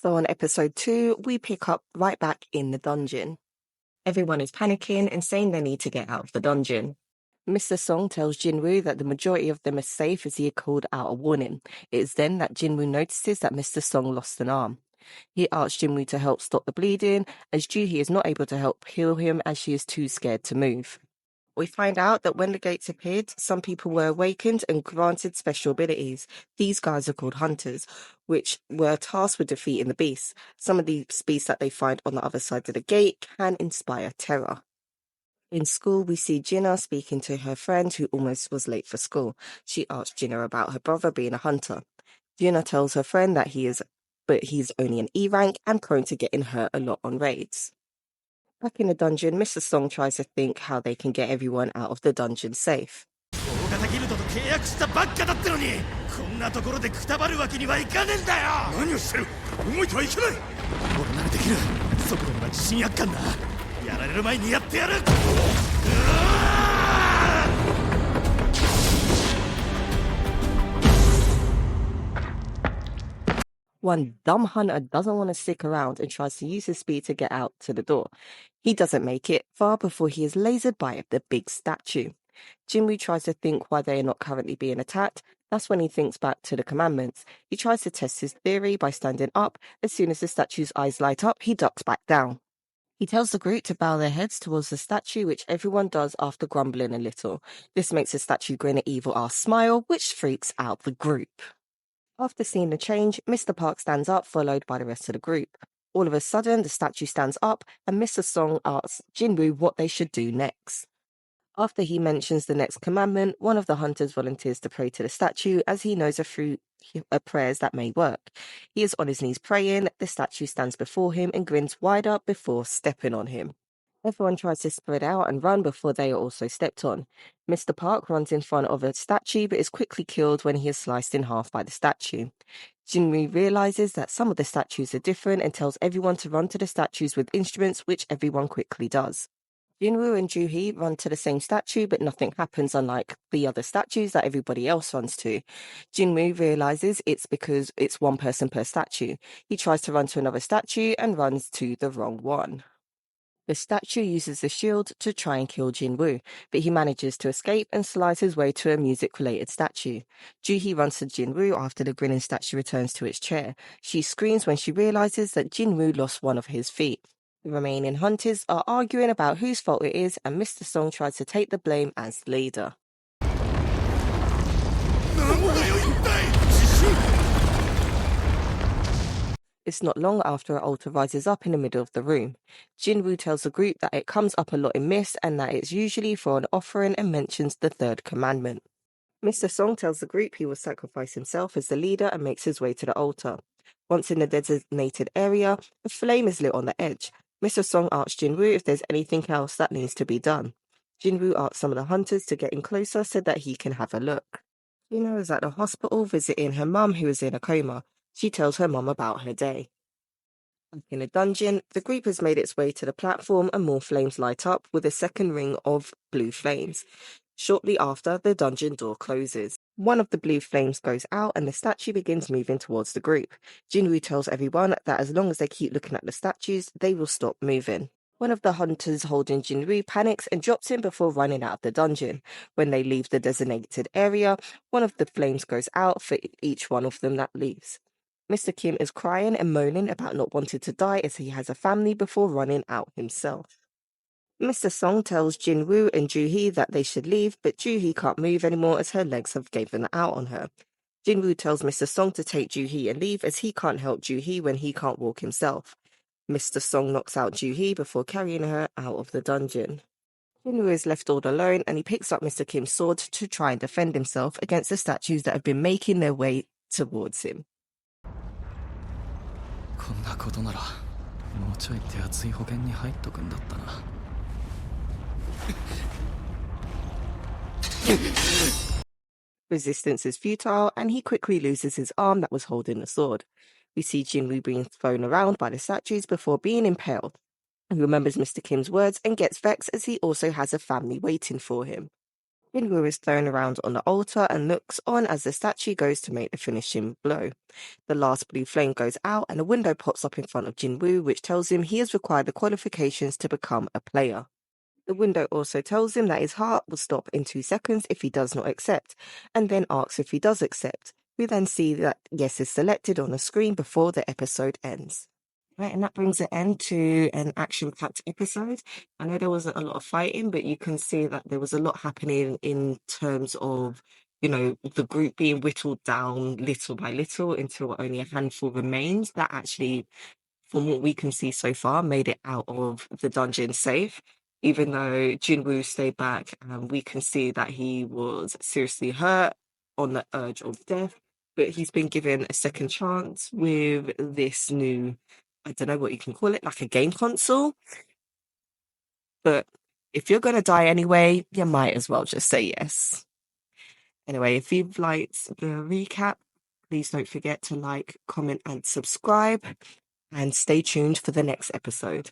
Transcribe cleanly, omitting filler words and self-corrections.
So on episode 2, we pick up right back in the dungeon. Everyone is panicking and saying they need to get out of the dungeon. Mr. Song tells Jinwoo that the majority of them are safe as he had called out a warning. It is then that Jinwoo notices that Mr. Song lost an arm. He asks Jinwoo to help stop the bleeding, as Joohee is not able to help heal him as she is too scared to move. We find out that when the gates appeared, some people were awakened and granted special abilities. These guys are called hunters, which were tasked with defeating the beasts. Some of these beasts that they find on the other side of the gate can inspire terror. In school, we see Jinna speaking to her friend who almost was late for school. She asks Jinna about her brother being a hunter. Jinna tells her friend that he's only an E rank and prone to getting hurt a lot on raids. Back in the dungeon, Mr. Song tries to think how they can get everyone out of the dungeon safe. One dumb hunter doesn't want to stick around and tries to use his speed to get out to the door. He doesn't make it far before he is lasered by the big statue. Jinwoo tries to think why they are not currently being attacked. That's when he thinks back to the commandments. He tries to test his theory by standing up. As soon as the statue's eyes light up, he ducks back down. He tells the group to bow their heads towards the statue, which everyone does after grumbling a little. This makes the statue grin an evil-ass smile, which freaks out the group. After seeing the change, Mr. Park stands up, followed by the rest of the group. All of a sudden, the statue stands up, and Mr. Song asks Jinwoo what they should do next. After he mentions the next commandment, one of the hunters volunteers to pray to the statue, as he knows a few prayers that may work. He is on his knees praying, the statue stands before him and grins wider before stepping on him. Everyone tries to spread out and run before they are also stepped on. Mr. Park runs in front of a statue but is quickly killed when he is sliced in half by the statue. Jinwoo realizes that some of the statues are different and tells everyone to run to the statues with instruments, which everyone quickly does. Jinwoo and Joohee run to the same statue, but nothing happens, unlike the other statues that everybody else runs to. Jinwoo realizes it's because it's one person per statue. He tries to run to another statue and runs to the wrong one. The statue uses the shield to try and kill Jinwoo, but he manages to escape and slides his way to a music-related statue. Joohee runs to Jinwoo after the grinning statue returns to its chair. She screams when she realizes that Jinwoo lost one of his feet. The remaining hunters are arguing about whose fault it is, and Mr. Song tries to take the blame as leader. It's not long after an altar rises up in the middle of the room. Jinwoo tells the group that it comes up a lot in myths and that it's usually for an offering and mentions the third commandment. Mr. Song tells the group he will sacrifice himself as the leader and makes his way to the altar. Once in the designated area, a flame is lit on the edge. Mr. Song asks Jinwoo if there's anything else that needs to be done. Jinwoo asks some of the hunters to get in closer so that he can have a look. Jinwoo is at the hospital visiting her mum, who is in a coma. She tells her mum about her day. Back in the dungeon, the group has made its way to the platform and more flames light up with a second ring of blue flames. Shortly after, the dungeon door closes. One of the blue flames goes out and the statue begins moving towards the group. Jinwoo tells everyone that as long as they keep looking at the statues, they will stop moving. One of the hunters holding Jinwoo panics and drops him before running out of the dungeon. When they leave the designated area, one of the flames goes out for each one of them that leaves. Mr. Kim is crying and moaning about not wanting to die as he has a family before running out himself. Mr. Song tells Jinwoo and Joohee that they should leave, but Joohee can't move anymore as her legs have given out on her. Jinwoo tells Mr. Song to take Joohee and leave as he can't help Joohee when he can't walk himself. Mr. Song knocks out Joohee before carrying her out of the dungeon. Jinwoo is left all alone and he picks up Mr. Kim's sword to try and defend himself against the statues that have been making their way towards him. こんなことならもうちょい手厚い保険に入っとくんだったな。Resistance is futile and he quickly loses his arm that was holding the sword. We see Jinwoo being thrown around by the statues before being impaled. He remembers Mr. Kim's words and gets vexed as he also has a family waiting for him. Jinwoo is thrown around on the altar and looks on as the statue goes to make the finishing blow. The last blue flame goes out and a window pops up in front of Jinwoo, which tells him he has required the qualifications to become a player. The window also tells him that his heart will stop in 2 seconds if he does not accept, and then asks if he does accept. We then see that yes is selected on the screen before the episode ends. Right, and that brings an end to an action-packed episode. I know there wasn't a lot of fighting, but you can see that there was a lot happening in terms of, the group being whittled down little by little until only a handful remains. That actually, from what we can see so far, made it out of the dungeon safe. Even though Jinwoo stayed back, we can see that he was seriously hurt, on the edge of death, but he's been given a second chance with this new, I don't know what you can call it, like a game console. But if you're going to die anyway, you might as well just say yes. Anyway, if you've liked the recap, please don't forget to like, comment, and subscribe, and stay tuned for the next episode.